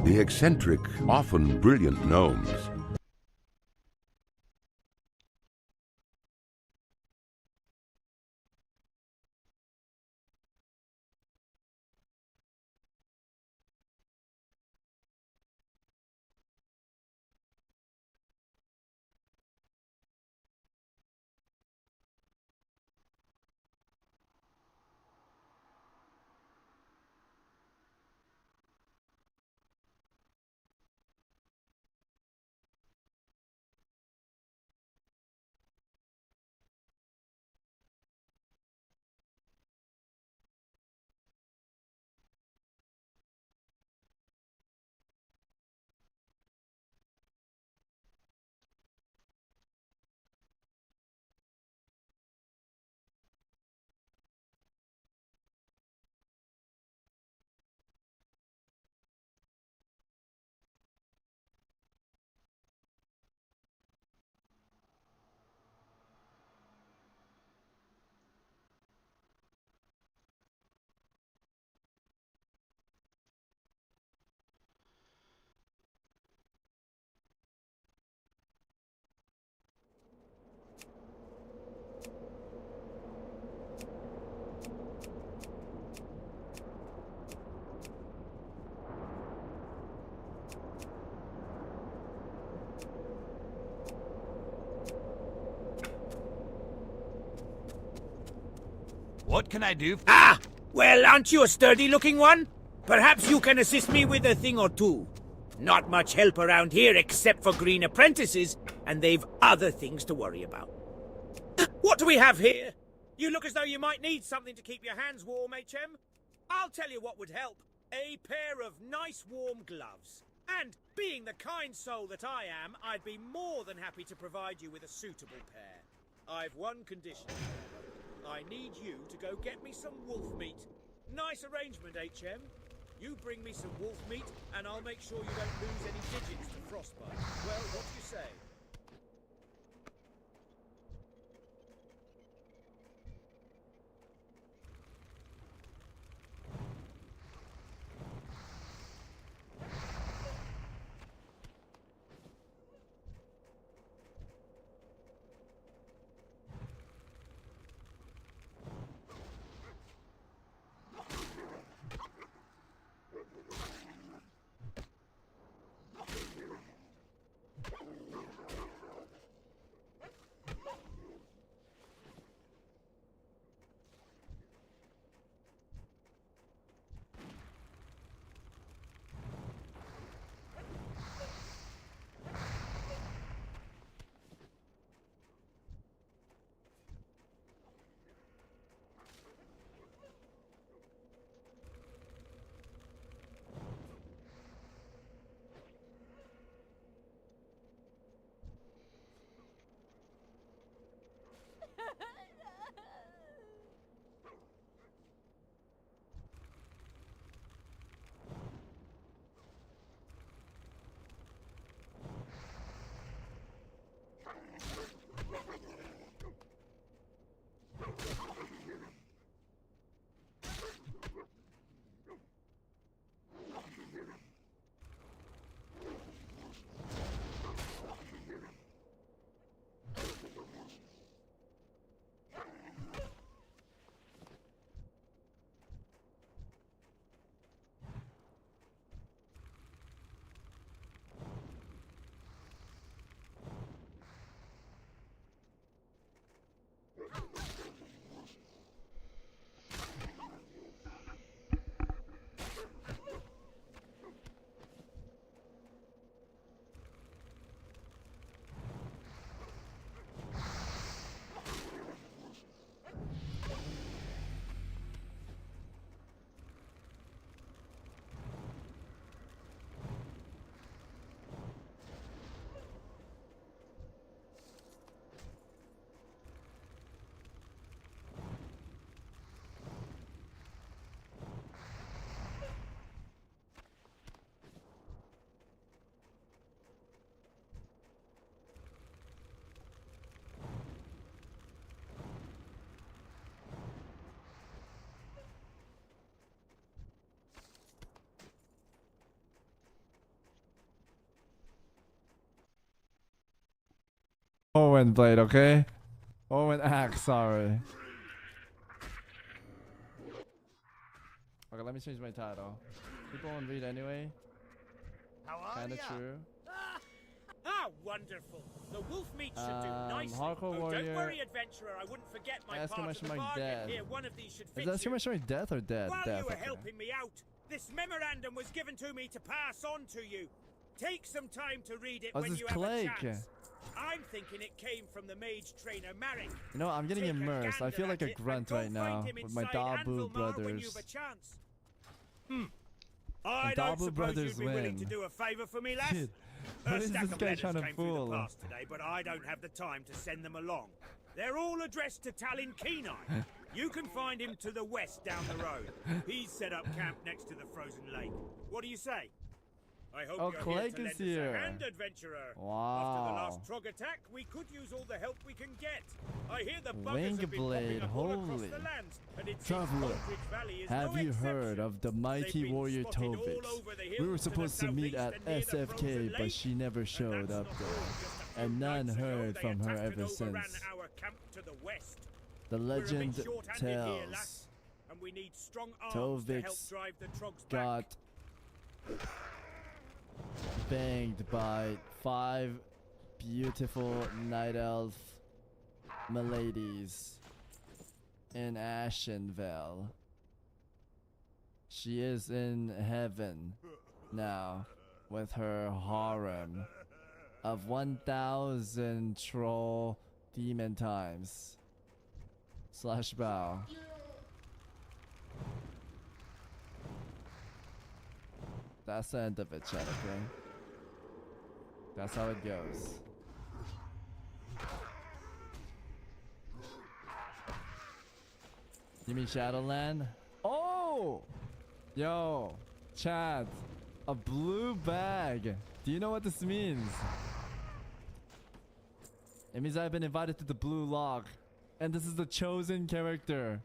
the eccentric, often brilliant gnomes. What can I do for— Ah! Well, aren't you a sturdy-looking one? Perhaps you can assist me with a thing or two. Not much help around here except for green apprentices, and they've other things to worry about. What do we have here? You look as though you might need something to keep your hands warm, HM. I'll tell you what would help. A pair of nice warm gloves. And, being the kind soul that I am, I'd be more than happy to provide you with a suitable pair. I've one condition, however. I need you to go get me some wolf meat. Nice arrangement, HM. You bring me some wolf meat, and I'll make sure you don't lose any digits to frostbite. Well, what do you say? Owen Blade, okay? Owen Axe, sorry. Okay, let me change my title. People won't read anyway. How are Kinda ya? true. Ah, wonderful. The wolf meat should do nicely. Hardcore Oh, warrior. don't worry, adventurer. I wouldn't forget my part of Exclamation the mark bargain. death. Here, one of these should Is fit that you. exclamation mark death or dead? While Death, you were okay. helping me out, this memorandum was given to me to pass on to you. Take some time to read it Oh, when this you is have a Clake. chance. I'm thinking it came from the mage trainer Marek. You know, I'm getting Take a immersed. I feel gander like a at it grunt and go right now find him with my inside Dabu Anvilmar when brothers. you've a chance. I The don't Dabu suppose brothers you'd be willing to win. do a favor for me, lass? Dude, A what is stack this of guy letters trying to came through fool? the pass today, but I don't have the time to send them along. They're all addressed to Talon Kenai. You can find him to the west down the road. He's set up camp next to the frozen lake. What do you say? I hope Oh, you're Clake here to is lend us here. a hand, adventurer. Wow. After the last Trog attack, we could use all the help we can get. I hear the buggers have been Wingblade, popping up all across holy. the lands, and it seems Traveler, Oakridge Valley is have no you exception. heard of the They've mighty been warrior spotted all Tovix? over the We hills were to the supposed to meet southeast at and near the SFK, frozen but lake. she never showed And up that's there. not all. Just a few And none nights ago, heard they from her attacked ever and overran since. our camp to the west. The We're a bit legend short-handed here, tells lass, and we need strong arms to help Tovix drive the Trogs got back. banged by 5 beautiful night elf miladies in Ashenvale. She is in heaven now with her harem of 1,000 troll demon times. Slash bow. That's the end of it, chat, okay? That's how it goes. You mean Shadowland? Oh! Yo, chat. A blue bag. Do you know what this means? It means I've been invited to the blue lock. And this is the chosen character.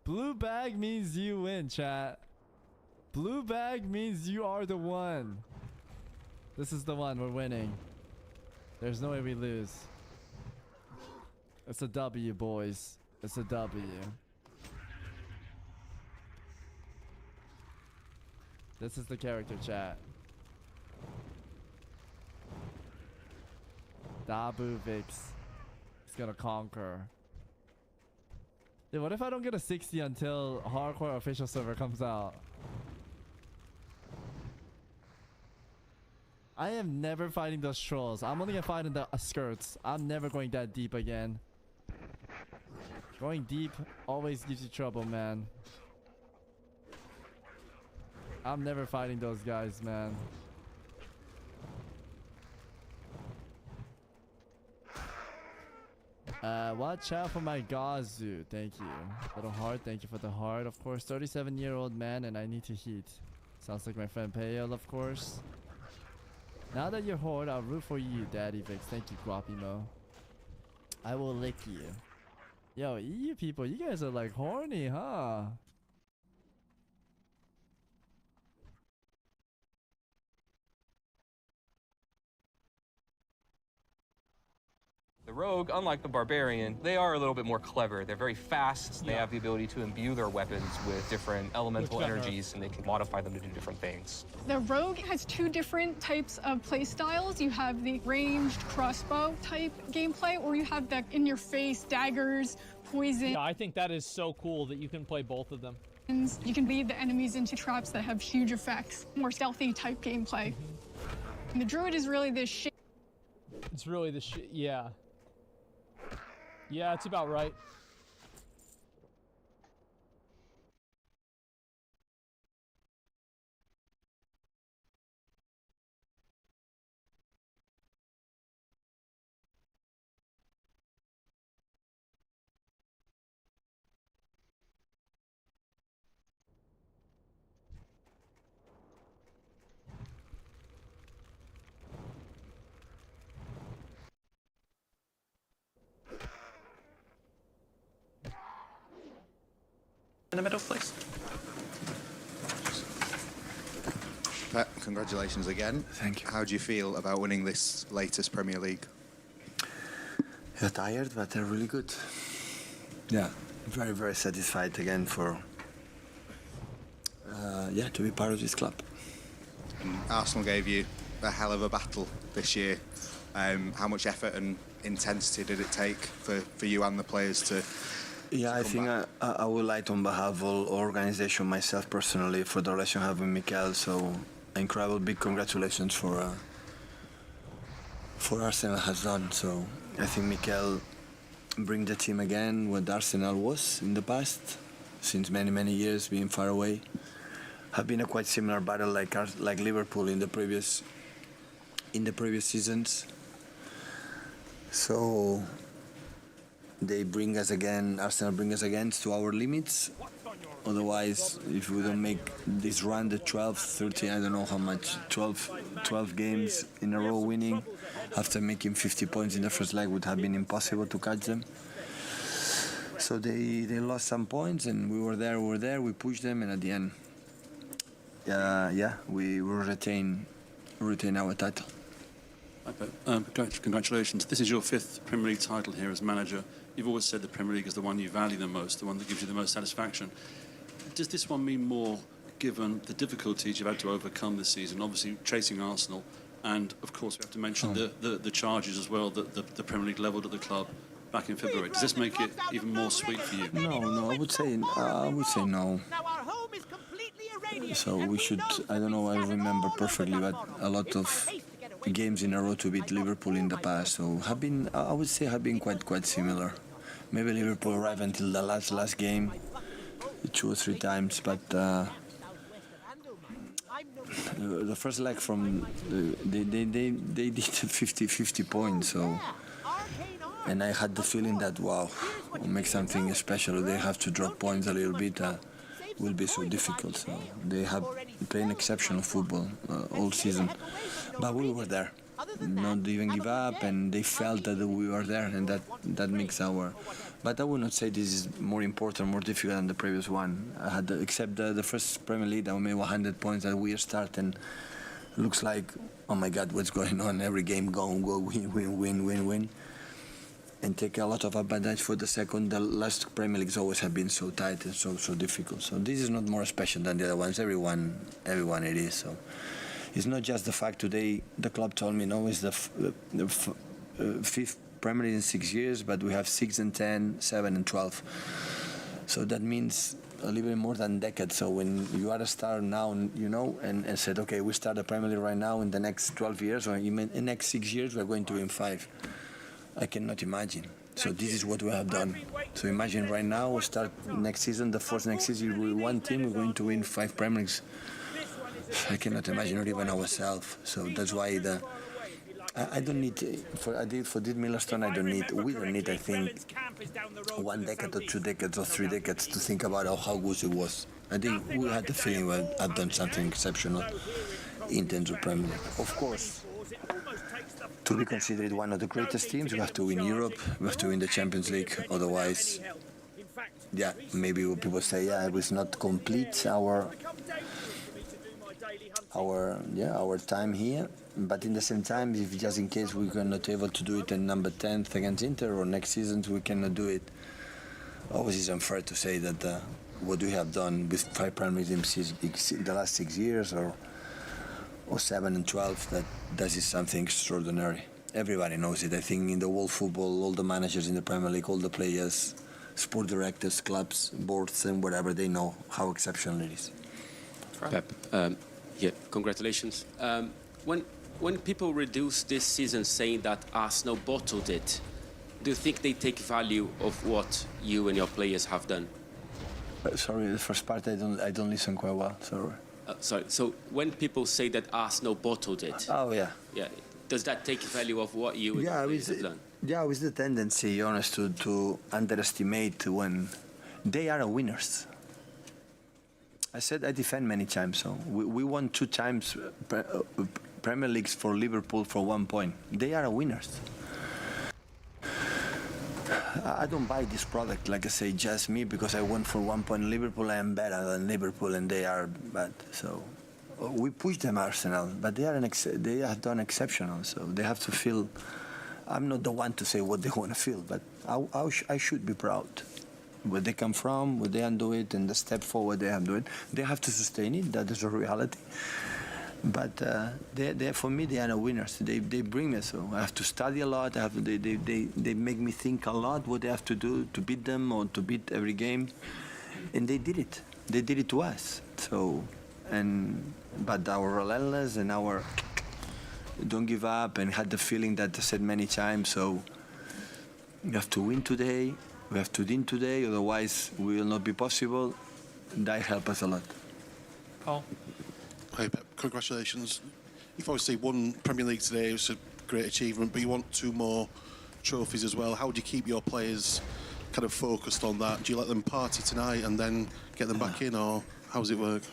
Blue bag means you win, chat. Blue bag means you are the one. This is the one. We're winning. There's no way we lose. It's a W, boys. It's a W. This is the character, chat. Dabu Vix is gonna conquer. Dude, what if I don't get a 60 until hardcore official server comes out? I am never fighting those trolls. I'm only gonna fight in the skirts. I'm never going that deep again. Going deep always gives you trouble, man. I'm never fighting those guys, man. Watch out for my Gazu. Thank you. Little heart, thank you for the heart. Of course, 37-year-old man and I need to heat. Sounds like my friend Payel, of course. Now that you're horde, I'll root for you, Daddy Vix. Thank you, Guapimo. I will lick you. Yo, EU people, you guys are like horny, huh? The rogue, unlike the barbarian, they are a little bit more clever. They're very fast. They have the ability to imbue their weapons with different elemental energies, and they can modify them to do different things. The rogue has 2 different types of play styles. You have the ranged crossbow type gameplay, or you have the in-your-face daggers, poison. Yeah, I think that is so cool that you can play both of them. You can lead the enemies into traps that have huge effects. More stealthy type gameplay. And the druid is really this shit. It's really the shit. Yeah. Yeah, it's about right. In the middle, please. Pet, congratulations again. Thank you. How do you feel about winning this latest Premier League? Yeah, tired, but they're really good. Yeah, very, very satisfied again for to be part of this club. And Arsenal gave you a hell of a battle this year. How much effort and intensity did it take for you and the players to? Yeah, I think I would like on behalf of all organization, myself personally, for the relation I have with Mikel. So incredible, big congratulations for Arsenal has done. So I think Mikel bring the team again what Arsenal was in the past, since many years being far away. Have been a quite similar battle like Liverpool in the previous seasons. So they bring us again, Arsenal bring us again to our limits. Otherwise, if we don't make this run, the 12, 13, I don't know how much, 12 games in a row winning, after making 50 points in the first leg would have been impossible to catch them. So they lost some points, and we were there, we pushed them, and at the end, we will retain our title. Congratulations. This is your 5th Premier League title here as manager. You've always said the Premier League is the one you value the most, the one that gives you the most satisfaction. Does this one mean more, given the difficulties you've had to overcome this season, obviously chasing Arsenal, and of course we have to mention the charges as well that the Premier League levelled at the club back in February. Does this make it even more sweet for you? No, I would say no. So we should, I don't know, I remember perfectly, but a lot of games in a row to beat Liverpool in the past, so I would say have been quite similar. Maybe Liverpool arrived until the last game 2 or 3 times, but the first leg from they did 50 points, so, and I had the feeling that wow, we'll make something special. They have to drop points a little bit. Will be so difficult. So they have played exceptional football all season, but we were there, not even give up, and they felt that we were there, and that makes our. But I would not say this is more important, more difficult than the previous one. I had except the first Premier League, I made 100 points that we start, and looks like, oh my God, what's going on? Every game go win. And take a lot of advantage for the second. The last Premier Leagues always have been so tight and so difficult. So this is not more special than the other ones. Everyone it is. So it's not just the fact today. The club told me no, it's the 5th Premier League in 6 years, but we have 6 and 10, 7 and 12. So that means a little bit more than a decade. So when you are a star now, and said, okay, we start the Premier League right now, in the next 12 years or in the next 6 years, we're going to win 5. I cannot imagine. So this is what we have done. So imagine right now we start next season, the first next season with one team, we're going to win 5 Premier Leagues. I cannot imagine, not even ourselves. So that's why I don't need for this Milestone. We don't need. I think 1 decade or 2 decades or 3 decades to think about how good it was. I think we had the feeling we had done something exceptional in terms of Premier League. Of course, to be considered one of the greatest teams, we have to win Europe, we have to win the Champions League. Otherwise, maybe people say, it was not complete our time here. But in the same time, if just in case we are not able to do it in number 10th against Inter, or next season we cannot do it, always it's unfair to say that what we have done with 5 Premier Leagues in the last 6 years, or 7 and 12, that is something extraordinary. Everybody knows it. I think in the world football, all the managers in the Premier League, all the players, sport directors, clubs, boards, and whatever, they know how exceptional it is. Pep, congratulations. When people reduce this season saying that Arsenal bottled it, do you think they take value of what you and your players have done? Sorry, the first part I don't listen quite well. Sorry. Sorry. So when people say that Arsenal bottled it, does that take value of what you and your players have done? Yeah, with the tendency, honest, to underestimate when they are winners. I said I defend many times. So we won 2 times Premier Leagues for Liverpool for 1 point. They are winners. I don't buy this product, like I say, just me, because I won for 1 point Liverpool, I am better than Liverpool and they are bad. So we push them, Arsenal, but they have done exceptional, so they have to feel I'm not the one to say what they want to feel, but I should be proud. Where they come from, where they undo it, and the step forward they have to do it. They have to sustain it. That is a reality. But for me, they are the winners. They bring me. So I have to study a lot. They make me think a lot what they have to do to beat them or to beat every game, and they did it. They did it to us. So, but our relentless and our don't give up and had the feeling that I said many times. So you have to win today. We have to win today. Otherwise, we will not be possible. That helped us a lot. Paul? Hi, Pep. Congratulations. You've obviously won Premier League today. It was a great achievement, but you want 2 more trophies as well. How do you keep your players kind of focused on that? Do you let them party tonight and then get them back in, or how does it work?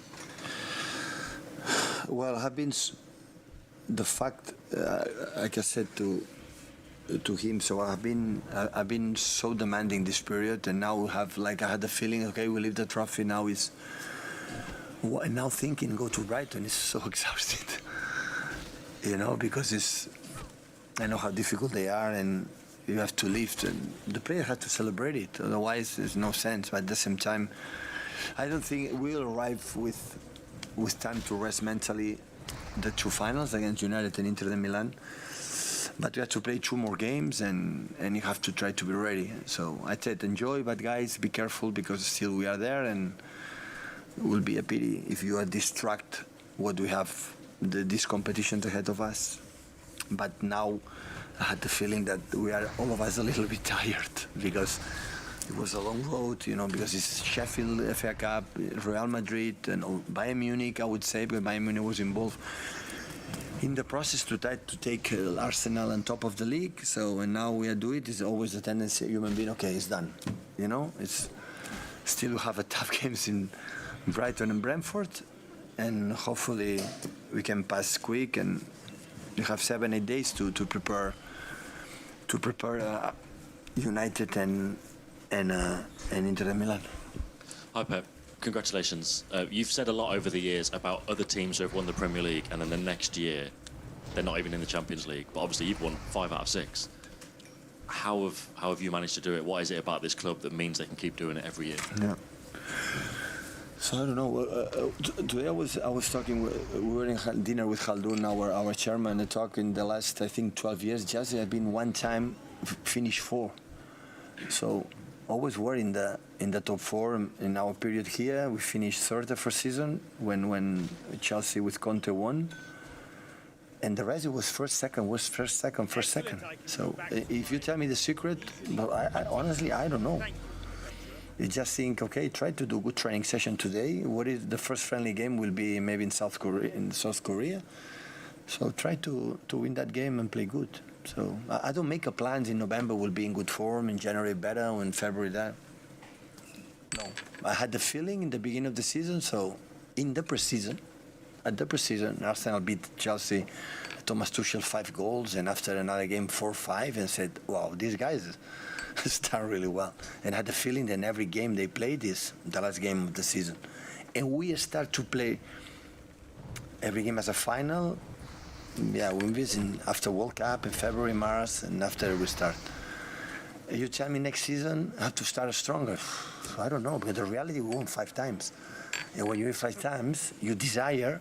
Well, the fact, like I said to him, so I've been so demanding this period, and now I had the feeling, okay, we leave the trophy now is. And now thinking go to Brighton is so exhausted, because I know how difficult they are, and you have to lift, and the player has to celebrate it. Otherwise, there's no sense. But at the same time, I don't think we'll arrive with time to rest mentally the 2 finals against United and Inter de Milan. But we have to play 2 more games, and you have to try to be ready. So I said, enjoy, but guys, be careful, because still we are there, and it will be a pity if you are distract what we have, these competitions ahead of us. But now I had the feeling that we are all of us a little bit tired, because it was a long road, because it's Sheffield FA Cup, Real Madrid, and Bayern Munich, I would say, because Bayern Munich was involved in the process to try to take Arsenal on top of the league. So, and now we are doing it. It's always the tendency of human being, okay, it's done. It's still we have a tough games in Brighton and Brentford, and hopefully we can pass quick, and we have 7-8 days to prepare United and Inter de Milan. Hi Pep, congratulations. You've said a lot over the years about other teams who have won the Premier League, and then the next year they're not even in the Champions League, but obviously you've won 5 out of 6. How have you managed to do it? What is it about this club that means they can keep doing it every year? Yeah. So I don't know. Today I was talking. We were in dinner with Khaldun, our chairman, and talking the last 12 years. Just have been one time finished 4. So always were in the top 4 in our period here. We finished 3rd the first season when Chelsea with Conte won. And the rest it was first, second. So if you tell me the secret, I honestly I don't know. You just think, okay, try to do good training session today. What is the first friendly game will be maybe in South Korea. So try to win that game and play good. So I don't make a plans in November will be in good form, in January better, or in February that. No, I had the feeling in the beginning of the season. So at the preseason, Arsenal beat Chelsea. Thomas Tuchel 5 goals, and after another game 4-5, and said, wow, these guys start really well. And I had the feeling that in every game they played is the last game of the season. And we start to play every game as a final. Yeah, we visit after World Cup in February, March, and after we start. You tell me next season I have to start stronger. I don't know, because the reality we won 5 times. And when you win 5 times, your desire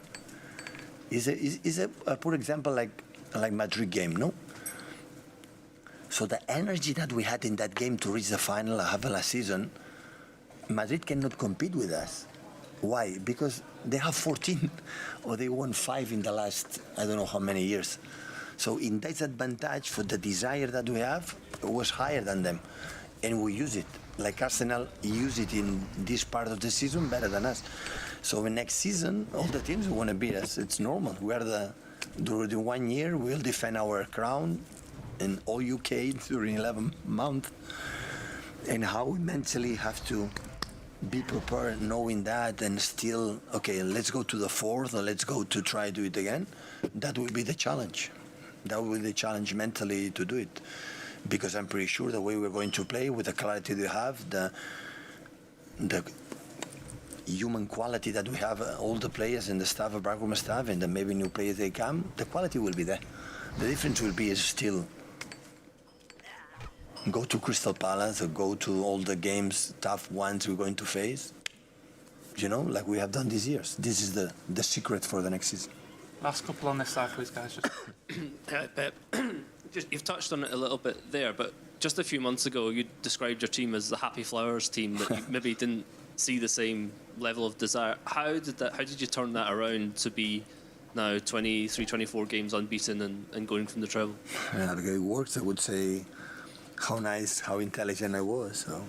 is a poor example like Madrid game, no? So the energy that we had in that game to reach the final of the last season, Madrid cannot compete with us. Why? Because they have 14 or they won 5 in the last, I don't know how many years. So in disadvantage for the desire that we have, it was higher than them. And we use it. Like Arsenal use it in this part of the season better than us. So in next season, all the teams want to beat us. It's normal. We are during 1 year, we'll defend our crown in all UK during 11 months. And how we mentally have to be prepared knowing that and still, okay, let's go to the 4th or let's go to try to do it again. That will be the challenge. That will be the challenge mentally to do it. Because I'm pretty sure the way we're going to play with the clarity we have, the human quality that we have, all the players and the staff of Brackley staff and the maybe new players they come, the quality will be there. The difference will be is still go to Crystal Palace or go to all the games, tough ones we're going to face. You know, like we have done these years. This is the secret for the next season. Last couple on this side, please, guys. Pep, you've touched on it a little bit there, but just a few months ago, you described your team as the Happy Flowers team that you maybe didn't see the same level of desire. How did you turn that around to be now 23, 24 games unbeaten and going from the treble? Yeah, the way it works, I would say how nice, how intelligent I was. So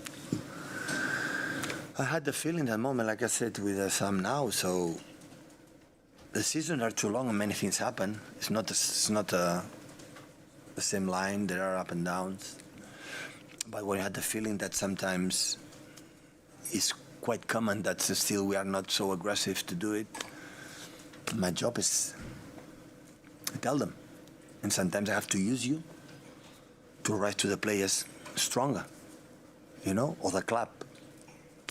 I had the feeling that moment, like I said, with Sam now. So the seasons are too long and many things happen. It's not the same line. There are up and downs. But when I had the feeling that sometimes it's quite common that still we are not so aggressive to do it, my job is to tell them. And sometimes I have to use you to write to the players stronger, you know, or the club.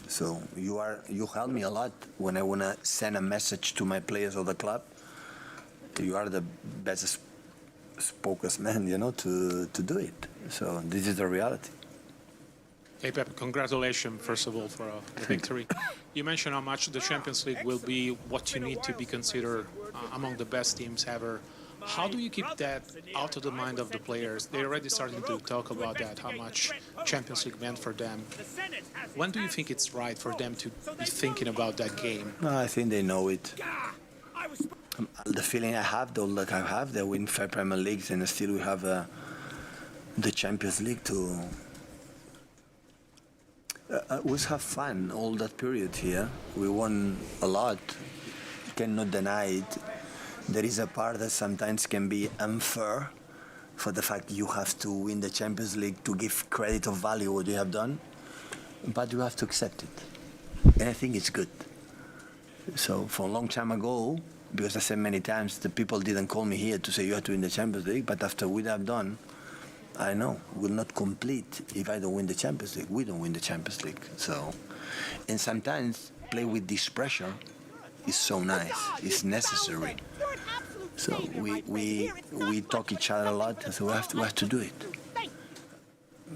So you help me a lot when I want to send a message to my players or the club. You are the best spokesman, you know, to do it. So this is the reality. Hey, Pep, congratulations, first of all, for the victory. You mentioned how much the Champions League will be what you need to be considered among the best teams ever. How do you keep that out of the mind of the players? They're already starting to talk about that, how much Champions League meant for them. When do you think it's right for them to be thinking about that game? No, I think they know it. The feeling I have, though, like I have, they win 5 Premier Leagues and still we have the Champions League to... we have fun all that period here. We won a lot. You cannot deny it. There is a part that sometimes can be unfair for the fact you have to win the Champions League to give credit of value what you have done, but you have to accept it. And I think it's good. So for a long time ago, because I said many times, the people didn't call me here to say you have to win the Champions League, but after we have done, I know, we're not complete if I don't win the Champions League. We don't win the Champions League. So, and sometimes play with this pressure is so nice. It's necessary. So we talk each other a lot, so we have to do it.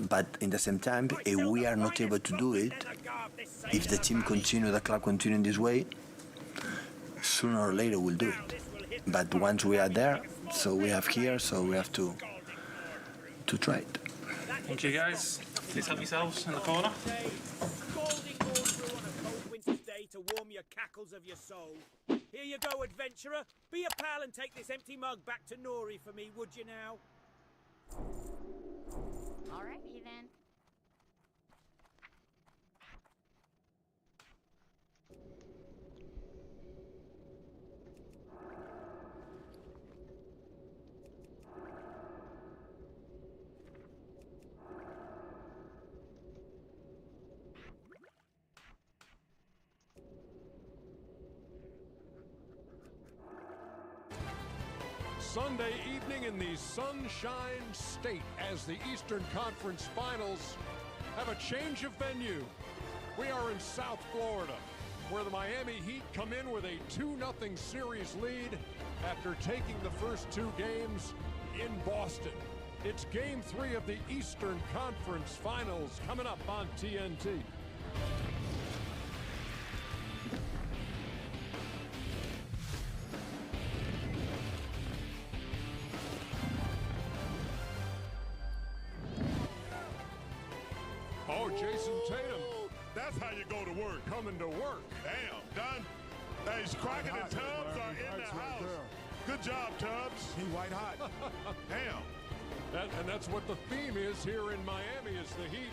But in the same time, if we are not able to do it, if the team continue, the club continue in this way, sooner or later we'll do it. But once we are there, so we have here, so we have to try it. Thank you, guys. Please help yourselves in the corner. To warm your cackles of your soul. Here you go, adventurer. Be a pal and take this empty mug back to Nori for me, would you now? Alrighty then. Sunday evening in the Sunshine State as the Eastern Conference Finals have a change of venue. We are in South Florida, where the Miami Heat come in with a 2-0 series lead after taking the first 2 games in Boston. It's Game 3 of the Eastern Conference Finals coming up on TNT. Oh, Jason Tatum. That's how you go to work. Coming to work. Damn, done. Hey, Crockett and Tubbs are in the house. Good job, Tubbs. He white hot. Damn. And that's what the theme is here in Miami is the Heat.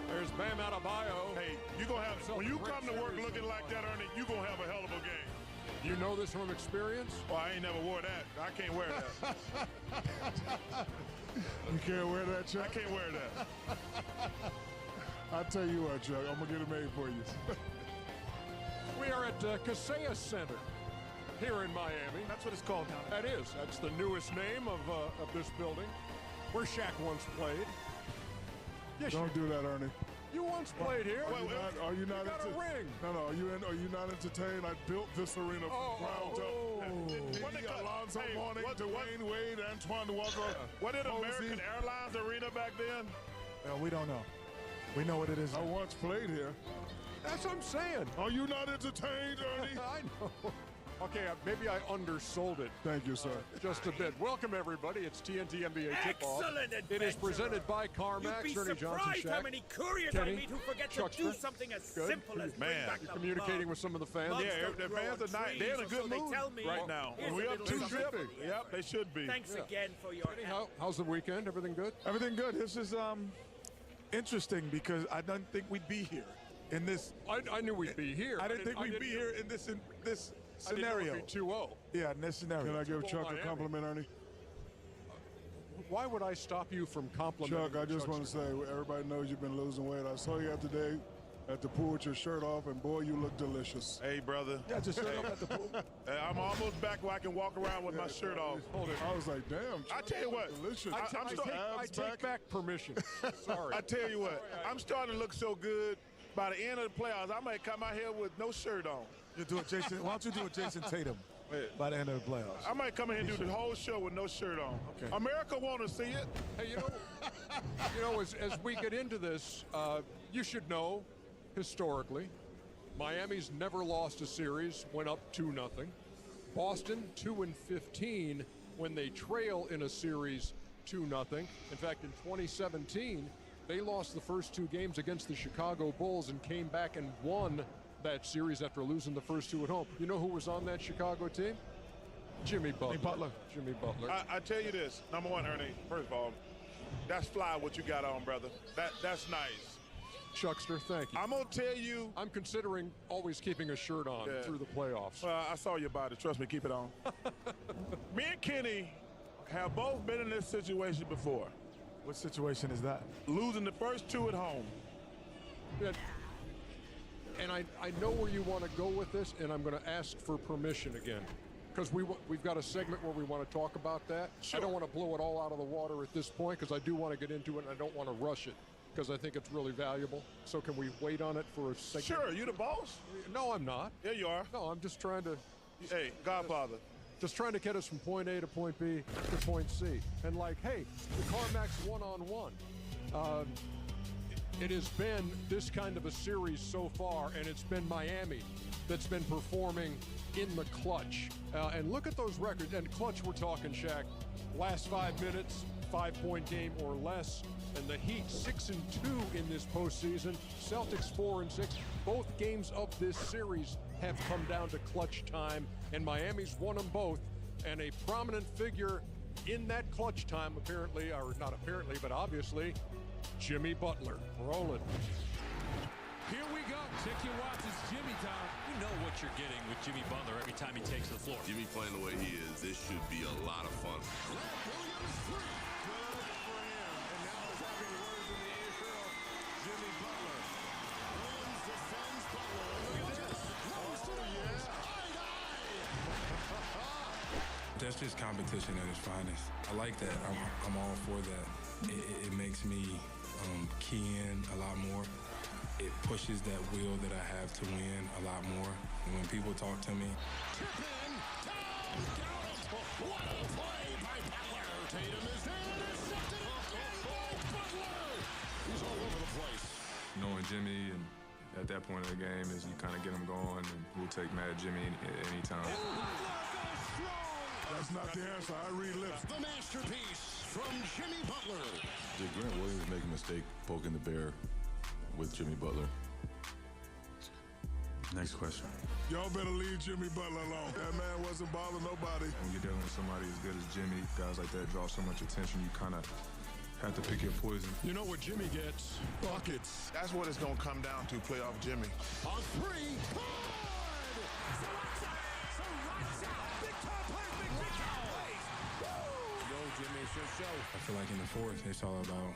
There's Bam Adebayo. Hey, you gonna have when you come to work looking like that, Ernie, you gonna have a hell of a game. You know this from experience? Well, I ain't never wore that. I can't wear that. You can't wear that, Chuck? I can't wear that. I'll tell you what, Chuck, I'm gonna get it made for you. We are at Kaseya Center here in Miami. That's what it's called now. That is. That's the newest name of this building, where Shaq once played. Yes, Don't do that, Ernie. You once played here. Are you not got a ring. No, are you not entertained? I built this arena from ground up. Alonzo Mourning, Dwayne Wade, Antoine Walker. What did American Airlines Arena back then? Well, we don't know. We know what it is. I once played here. That's what I'm saying. Are you not entertained, Ernie? I know. Okay, maybe I undersold it. Thank you, sir. Just a bit. Welcome, everybody. It's TNT NBA Tip-Off. Excellent It is adventurer. presented by CarMax. You'd be Ernie Johnson, surprised how Shaq, many couriers Kenny, I meet who forget to Chuckster. do something as Good. simple as bring Man, back you're the communicating mug. with some of the fans. Mugs Yeah, don't the grow fans on are nice. trees, They're in a or good so they mood tell me. right now. Here's We a up little 2 something zip. for you. Yep, they should be. Thanks again for your help. How's the weekend? Everything good? Everything good. This is interesting because I didn't think we'd be here in this. I knew we'd be here. I didn't think we'd be here in this scenario. I didn't know it'd be 2-0. Yeah, in this scenario. Can I give Well, Chuck Miami. a compliment, Ernie? Why would I stop you from complimenting Chuck, I just Chuckster? want to say, everybody knows you've been losing weight. I saw you out today at the pool with your shirt off, and boy, you look delicious. Hey, brother. Yeah, just shirt off at the pool. I'm almost back where I can walk around with my shirt off. Hold it. I was like, damn. I tell you what. Delicious. I take back permission. Sorry. I tell you what. I'm starting to look so good. By the end of the playoffs, I might come out here with no shirt on. You do it, Jason. Why don't you do it, Jason Tatum? By the end of the playoffs. I might come in here and do the whole show with no shirt on. Okay. America want to see it. Hey, as we get into this, you should know, historically, Miami's never lost a series, went up 2-0. Boston 2-15 when they trail in a series 2-0. In fact, in 2017, they lost the first 2 games against the Chicago Bulls and came back and won that series after losing the first 2 at home. You know who was on that Chicago team? Jimmy Butler. Jimmy Butler. I tell you this, number one, Ernie, first of all, that's fly what you got on, brother. That's nice. Chuckster, thank you. I'm going to tell you. I'm considering always keeping a shirt on through the playoffs. I saw your body. Trust me, keep it on. Me and Kenny have both been in this situation before. What situation is that? Losing the first 2 at home. Yeah. And I know where you want to go with this, and I'm going to ask for permission again. Because we've got a segment where we want to talk about that. Sure. I don't want to blow it all out of the water at this point because I do want to get into it and I don't want to rush it because I think it's really valuable. So can we wait on it for a segment? Sure, you the boss? No, I'm not. Yeah, you are. No, I'm just trying to... Hey, Godfather. Just trying to get us from point A to point B to point C. And like, hey, the CarMax one-on-one. It has been this kind of a series so far, and it's been Miami that's been performing in the clutch. And look at those records. And clutch, we're talking, Shaq. Last 5 minutes, 5-point game or less. And the Heat 6-2 in this postseason. Celtics 4-6. Both games of this series have come down to clutch time, and Miami's won them both. And a prominent figure in that clutch time, apparently, or not apparently, but obviously, Jimmy Butler. Rolling. Here we go. Check your watches, Jimmy time. You know what you're getting with Jimmy Butler every time he takes the floor. Jimmy playing the way he is, this should be a lot of fun. That's just competition at its finest. I like that. I'm all for that. It makes me key in a lot more. It pushes that will that I have to win a lot more. And when people talk to me, What a play by Butler. Tatum is there. Intercepted again by Butler. He's all over the place. Knowing Jimmy and at that point of the game is you kind of get him going, and we'll take Mad Jimmy at any time. That's not the answer. I read lips. The masterpiece from Jimmy Butler. Did Grant Williams make a mistake poking the bear with Jimmy Butler? Next question. Y'all better leave Jimmy Butler alone. That man wasn't bothering nobody. When you're dealing with somebody as good as Jimmy, guys like that draw so much attention, you kind of have to pick your poison. You know what Jimmy gets? Buckets. That's what it's going to come down to, playoff Jimmy. On 3. Good! Yo, Jimmy, it's your show. I feel like in the fourth, it's all about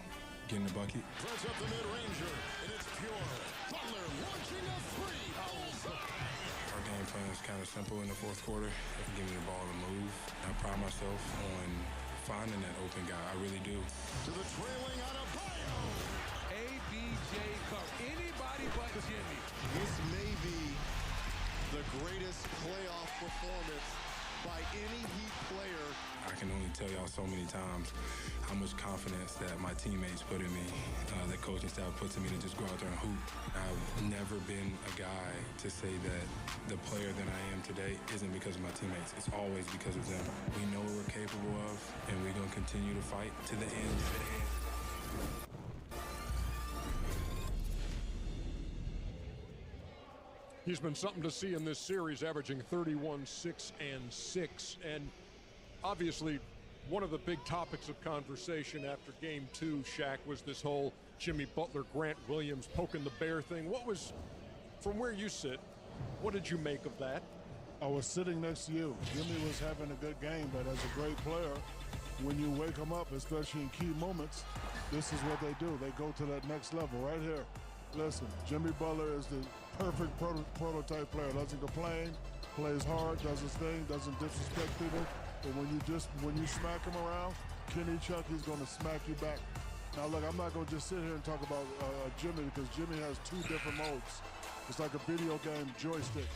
getting the bucket. Throws up the mid-ranger, and it's pure. Butler launching a 3. Bullseye! Our game plan is kind of simple in the fourth quarter. Give me the ball to move. I pride myself on finding that open guy. I really do. To the trailing out of Bio. ABJ Cup. Anybody but Jimmy. This may be the greatest playoff performance by any Heat player. I can only tell y'all so many times how much confidence that my teammates put in me, the coaching staff puts in me to just go out there and hoop. I've never been a guy to say that the player that I am today isn't because of my teammates. It's always because of them. We know what we're capable of, and we're going to continue to fight to the end. He's been something to see in this series, averaging 31, 6, and 6. And obviously, one of the big topics of conversation after Game 2, Shaq, was this whole Jimmy Butler, Grant Williams poking the bear thing. What was, from where you sit, what did you make of that? I was sitting next to you. Jimmy was having a good game, but as a great player, when you wake them up, especially in key moments, this is what they do. They go to that next level right here. Listen, Jimmy Butler is the perfect prototype player. Doesn't complain, plays hard, does his thing, doesn't disrespect people. But when you smack him around, Kenny Chucky's going to smack you back. Now look, I'm not going to just sit here and talk about Jimmy, because Jimmy has two different modes. It's like a video game joystick.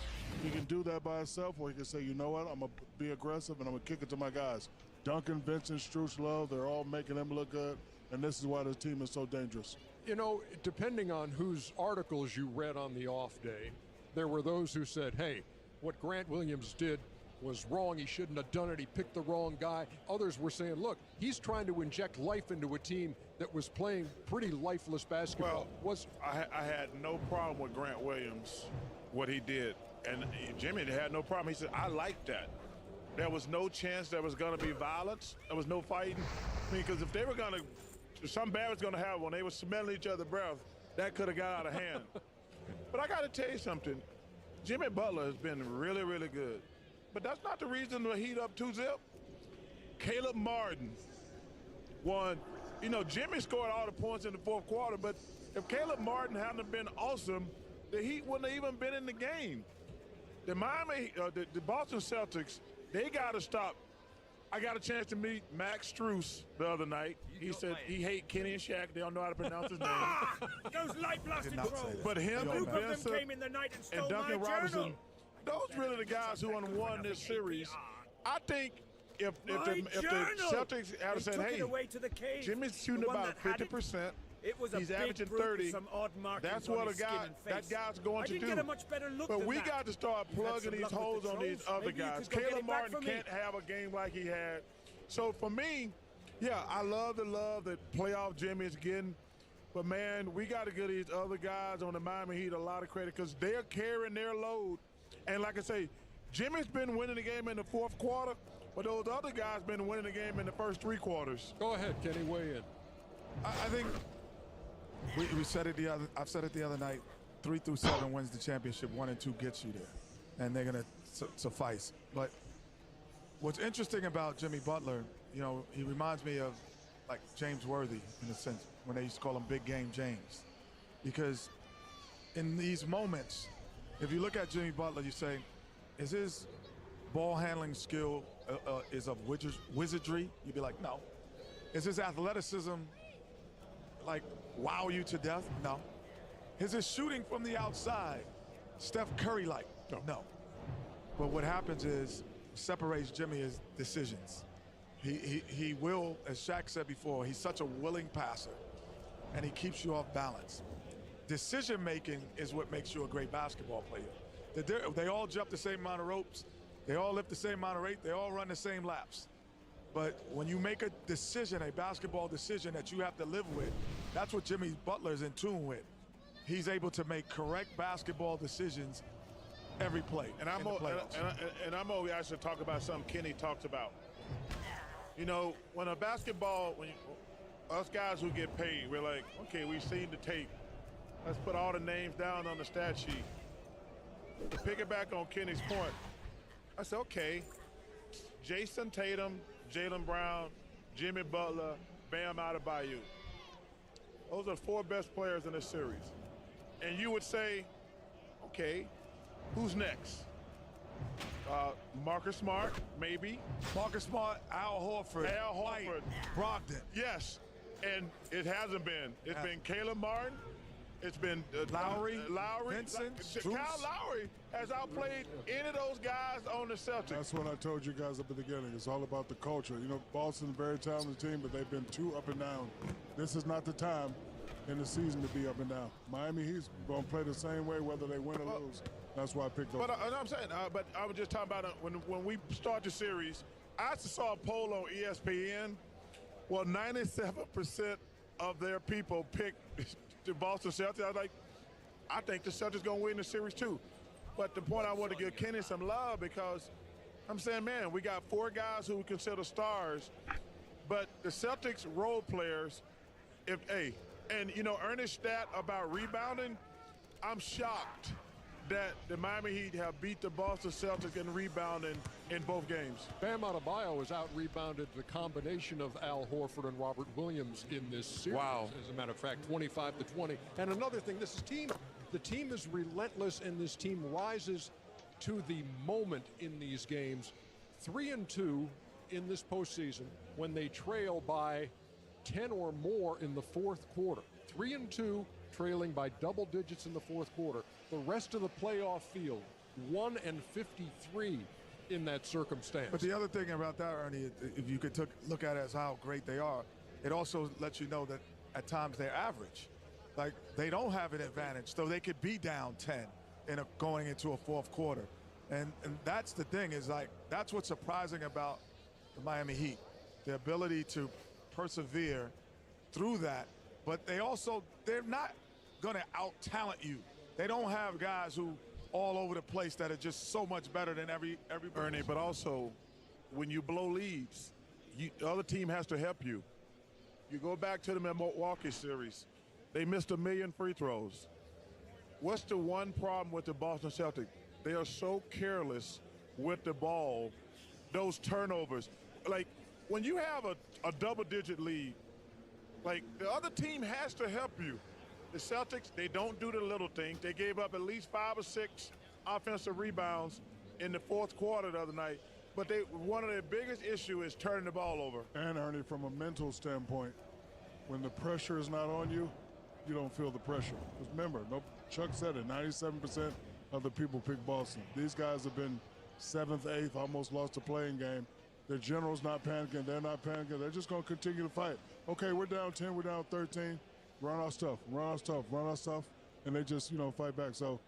He can do that by himself, or he can say, you know what, I'm going to be aggressive and I'm going to kick it to my guys. Duncan, Vincent, Strus, Love, they're all making him look good, and this is why the team is so dangerous. You know, depending on whose articles you read on the off day, there were those who said, hey, what Grant Williams did was wrong. He shouldn't have done it. He picked the wrong guy. Others were saying, look, he's trying to inject life into a team that was playing pretty lifeless basketball. Well, I had no problem with Grant Williams, what he did. And Jimmy had no problem. He said, I like that. There was no chance there was going to be violence. There was no fighting. I mean, because if they were going to, something bad was going to happen when they were smelling each other's breath, that could have got out of hand. But I got to tell you something. Jimmy Butler has been really, really good. But that's not the reason to heat up 2-zip. Caleb Martin won. You know, Jimmy scored all the points in the fourth quarter, but if Caleb Martin hadn't been awesome, the Heat wouldn't have even been in the game. The Boston Celtics, they got to stop. I got a chance to meet Max Strus the other night. He said he hate Kenny and Shaq. They don't know how to pronounce his name. Those light-blasted trolls. But him and Vincent came in the night and stole and Duncan my Robinson, journal. those really the guys who won this series. I think if the Celtics had said, hey, Jimmy's shooting about 50%. It was a he's big averaging brute 30. With some odd markings That's on what his that guy's going to do. I didn't get a much better look but than we that. got to start plugging these holes on these other guys. Caleb Martin can't have a game like he had. So for me, yeah, I love the love that playoff Jimmy is getting. But, man, we got to give these other guys on the Miami Heat a lot of credit because they're carrying their load. And like I say, Jimmy's been winning the game in the fourth quarter, but those other guys been winning the game in the first three quarters. Go ahead, Kenny, weigh in. I think we said it I've said it the other night. 3 through 7 wins the championship. 1 and 2 gets you there, and they're gonna suffice. But what's interesting about Jimmy Butler, you know, he reminds me of like James Worthy in a sense when they used to call him Big Game James, because in these moments, if you look at Jimmy Butler, you say, is his ball handling skill is of wizardry? You'd be like, no. Is his athleticism like wow you to death? No. Is his shooting from the outside Steph Curry-like? No. But what happens is separates Jimmy is decisions. He will, as Shaq said before, he's such a willing passer, and he keeps you off balance. Decision-making is what makes you a great basketball player. They all jump the same amount of ropes. They all lift the same amount of weight. They all run the same laps. But when you make a decision, a basketball decision that you have to live with, that's what Jimmy Butler is in tune with. He's able to make correct basketball decisions every play. And I'm always I should talk about something Kenny talks about. You know, when us guys who get paid, we're like, okay, we've seen the tape. Let's put all the names down on the stat sheet. To pick it back on Kenny's point, I said, okay, Jason Tatum, Jaylen Brown, Jimmy Butler, Bam Adebayo. Those are 4 best players in this series. And you would say, okay, who's next? Marcus Smart, maybe. Marcus Smart, Al Horford, Brogdon. Yes, and it hasn't been. It's been Caleb Martin, It's been Lowry, Vincent, Kyle Lowry has outplayed any of those guys on the Celtics. That's what I told you guys at the beginning. It's all about the culture. You know, Boston's a very talented team, but they've been too up and down. This is not the time in the season to be up and down. Miami Heat's going to play the same way whether they win or lose. That's why I picked up. But I'm saying, but I was just talking about when we start the series, I saw a poll on ESPN. Well, 97% of their people picked the Boston Celtics. I was like, I think the Celtics going to win the series too. But the point I want to give Kenny some love because I'm saying, man, we got 4 guys who we consider stars, but the Celtics role players, and you know, Ernest's stat about rebounding, I'm shocked that the Miami Heat have beat the Boston Celtics in rebounding in both games. Bam Adebayo has out-rebounded the combination of Al Horford and Robert Williams in this series. Wow. As a matter of fact, 25-20. And another thing, the team is relentless, and this team rises to the moment in these games. 3-2 in this postseason when they trail by 10 or more in the fourth quarter. 3-2, trailing by double digits in the fourth quarter. The rest of the playoff field, 1-53 in that circumstance. But the other thing about that, Ernie, if you could look at it as how great they are, it also lets you know that at times they're average. Like, they don't have an advantage, so they could be down 10 going into a fourth quarter. And that's the thing, is like, that's what's surprising about the Miami Heat, the ability to persevere through that. But they're not going to out-talent you. They don't have guys who all over the place that are just so much better than everybody. Ernie, but also when you blow leads, the other team has to help you. You go back to the Milwaukee series, they missed 1 million free throws. What's the one problem with the Boston Celtics? They are so careless with the ball, those turnovers. Like, when you have a double-digit lead, like, the other team has to help you. The Celtics, they don't do the little things. They gave up at least 5 or 6 offensive rebounds in the fourth quarter the other night. But one of their biggest issues is turning the ball over. And, Ernie, from a mental standpoint, when the pressure is not on you, you don't feel the pressure. Because remember, Chuck said it, 97% of the people pick Boston. These guys have been 7th, 8th, almost lost a playing game. Their general's not panicking. They're not panicking. They're just going to continue to fight. Okay, we're down 10, we're down 13. Run our stuff, and they just, fight back. So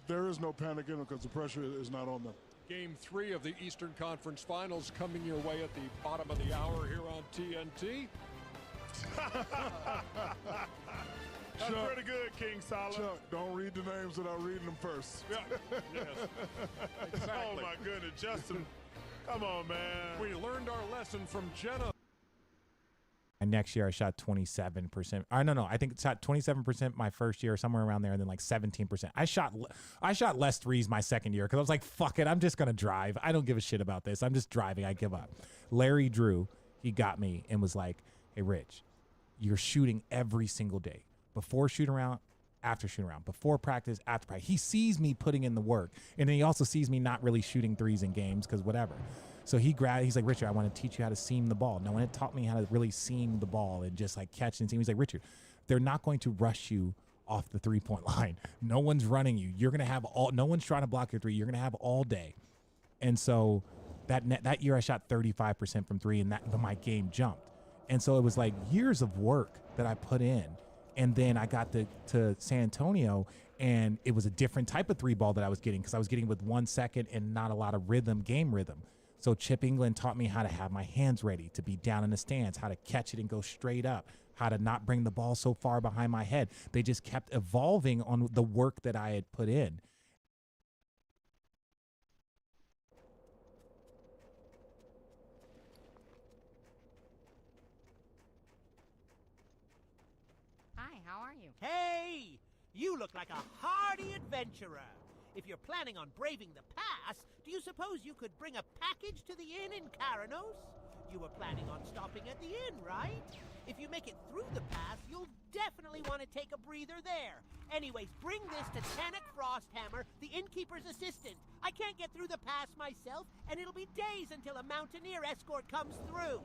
there is no panic in them because the pressure is not on them. Game 3 of the Eastern Conference Finals coming your way at the bottom of the hour here on TNT. That's pretty good, King Solomon. Chuck, don't read the names without reading them first. Yeah. Yes. Exactly. Oh, my goodness, Justin. Come on, man. We learned our lesson from Jenna. And next year I shot 27%. I think it shot 27% my first year, somewhere around there, and then like 17%. I shot less threes my second year because I was like, fuck it, I'm just gonna drive. I don't give a shit about this. I'm just driving. I give up. Larry Drew, he got me and was like, hey, Rich, you're shooting every single day. Before shoot around, after shoot around, before practice, after practice. He sees me putting in the work, and then he also sees me not really shooting threes in games because whatever. So he's like, Richard, I want to teach you how to seam the ball. No one had taught me how to really seam the ball and just like catch and seam. He's like, Richard, they're not going to rush you off the 3-point line. No one's running you. You're going to have no one's trying to block your three. You're going to have all day. And so that year I shot 35% from three, and my game jumped. And so it was like years of work that I put in. And then I got to San Antonio, and it was a different type of three ball that I was getting because I was getting with 1 second and not a lot of game rhythm. So Chip England taught me how to have my hands ready, to be down in the stands, how to catch it and go straight up, how to not bring the ball so far behind my head. They just kept evolving on the work that I had put in. Hi, how are you? Hey! You look like a hardy adventurer. If you're planning on braving the pass, do you suppose you could bring a package to the inn in Caranos? You were planning on stopping at the inn, right? If you make it through the pass, you'll definitely want to take a breather there. Anyways, bring this to Tannock Frosthammer, the innkeeper's assistant. I can't get through the pass myself, and it'll be days until a mountaineer escort comes through.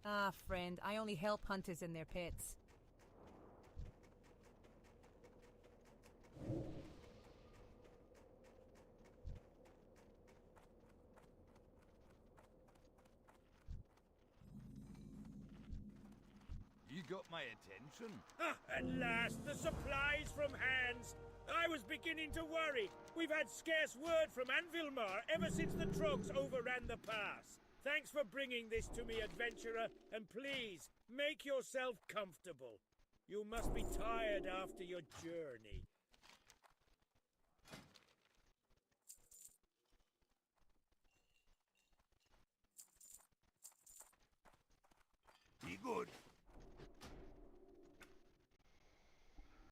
Ah, friend, I only help hunters in their pits. You got my attention. Ah, at last, the supplies from hands. I was beginning to worry. We've had scarce word from Anvilmar ever since the Trogs overran the pass. Thanks for bringing this to me, adventurer, and please, make yourself comfortable. You must be tired after your journey. Be good.